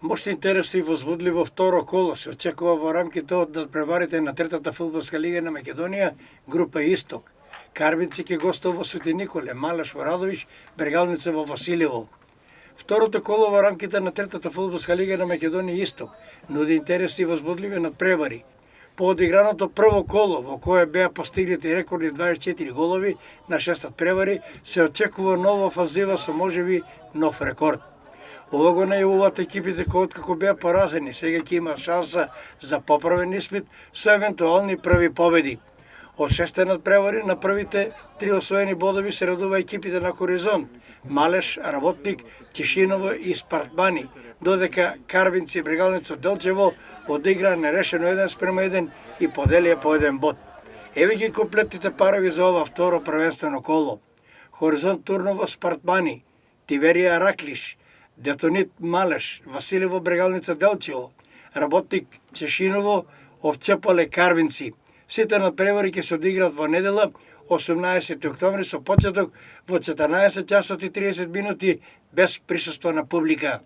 Мощно интересно и возбудливо второ коло се очекува во рамките од надпреварите на третата фудбалска лига на Македонија, група Исток. Карбинци ќе гостува во Свети Николе, Малеш во Радовиш, Брегалница во Василево. Второто коло во рамките на третата фудбалска лига на Македонија Исток нуди интересни и возбудливи надпревари. По одиграното прво коло, во кое беа постигнати рекордни 24 голови на 6 надпревари, се очекува нова офанзива со можеби нов рекорд. Ова го најавуваат екипите кои откако беа поразени, сега ќе има шанса за поправен испит со евентуални први победи. Од 6 надпревари на првите 3 освоени бодови се радува екипите на Хоризонт, Малеш, Работник, Тишиново и Спартмани, додека Карбинци и Брегалница Делчево одиграа нерешено 1:1 и поделија по 1 бод. Еве ги комплетните парови за ова второ првенствено коло. Хоризонт Турново Спартмани, Тиверија Раклиш, Детонит Малеш, Василево Брегалница Делчево, Работник Чешиново, Овчепале Карбинци. Сите надпревари ќе се одиграат во недела, 18 октомври со почеток во 14 часот и 30 минути без присуство на публика.